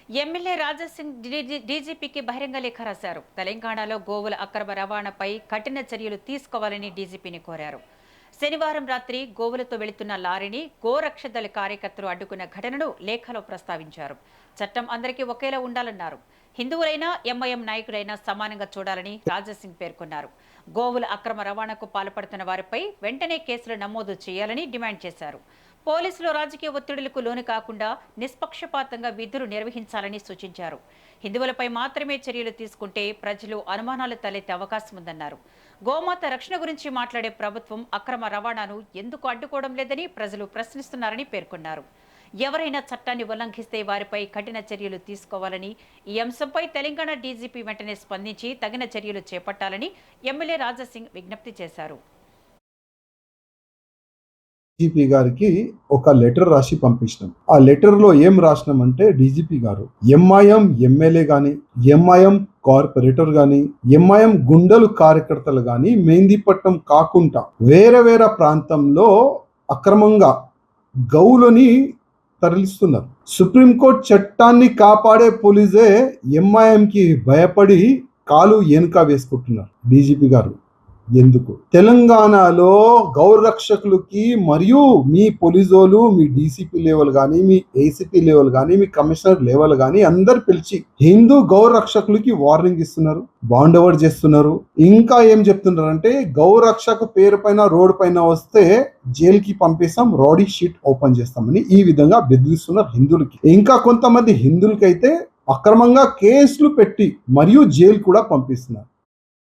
MLA Raja Singh డీజీపీకి బహిరంగ లేఖ రాశారు. తెలంగాణలో గోవుల అక్రమ రవాణాపై కఠిన చర్యలు తీసుకోవాలని డీజీపీని కోరారు. శనివారం రాత్రి గోవులతో వెళుతున్న లారీని గోరక్ష దళ కార్యకర్తలు అడ్డుకున్న ఘటనను లేఖలో ప్రస్తావించారు. చట్టం అందరికీ ఒకేలా ఉండాలన్నారు. హిందువులైనా ఎంఐఎం నాయకుడైనా సమానంగా చూడాలని రాజాసింగ్ పేర్కొన్నారు. గోవుల అక్రమ రవాణాకు పాల్పడుతున్న వారిపై వెంటనే కేసులు నమోదు చేయాలని డిమాండ్ చేశారు. పోలీసులు రాజకీయ ఒత్తిడులకు లోను కాకుండా నిష్పక్షపాతంగా విధులు నిర్వహించాలని సూచించారు. హిందువులపై మాత్రమే చర్యలు తీసుకుంటే ప్రజలు అనుమానాలు తలెత్తే అవకాశం ఉందన్నారు. గోమాత రక్షణ గురించి మాట్లాడే ప్రభుత్వం అక్రమ రవాణాను ఎందుకు అడ్డుకోవడం లేదని ప్రజలు ప్రశ్నిస్తున్నారని పేర్కొన్నారు. ఎవరైనా చట్టాన్ని ఉల్లంఘిస్తే వారిపై కఠిన చర్యలు తీసుకోవాలని, ఈ అంశంపై తెలంగాణ డీజీపీ వెంటనే స్పందించి తగిన చర్యలు చేపట్టాలని ఎమ్మెల్యే రాజాసింగ్ విజ్ఞప్తి చేశారు. డీజీపీ గారికి ఒక లెటర్ రాసి పంపించినాం. ఆ లెటర్ లో ఏం రాసినాం అంటే, డీజీపీ గారు ఎంఐఎం ఎమ్మెల్యే గాని, ఎంఐఎం కార్పొరేటర్ గాని, ఎంఐఎం గుండెలు కార్యకర్తలు గాని మెహందీపట్నం కాకుండా వేరే ప్రాంతంలో అక్రమంగా గౌలని తరలిస్తున్నారు. సుప్రీంకోర్టు చట్టాన్ని కాపాడే పోలీసే ఎంఐఎం కి భయపడి కాలు వెనుక వేసుకుంటున్నారు. డీజీపీ గారు ఎందుకు తెలంగాణలో గౌరక్షకులకి మరియు మీ పోలీసోలు, మీ డీసీపీ లెవెల్ కానీ, మీ ఏసీపీ లెవెల్ కానీ, మీ కమిషనర్ లెవెల్ కానీ అందరు పిలిచి హిందూ గౌరక్షకులకి వార్నింగ్ ఇస్తున్నారు, బాండ్ ఓవర్ చేస్తున్నారు. ఇంకా ఏం చెప్తున్నారు అంటే, గౌరక్షక పేరు పైన రోడ్డు పైన వస్తే జైలుకి పంపిస్తాం, రౌడీ షీట్ ఓపెన్ చేస్తామని ఈ విధంగా బెదిరిస్తున్నారు హిందువులకి. ఇంకా కొంతమంది హిందువులకైతే అక్రమంగా కేసులు పెట్టి మరియు జైలు కూడా పంపిస్తున్నారు.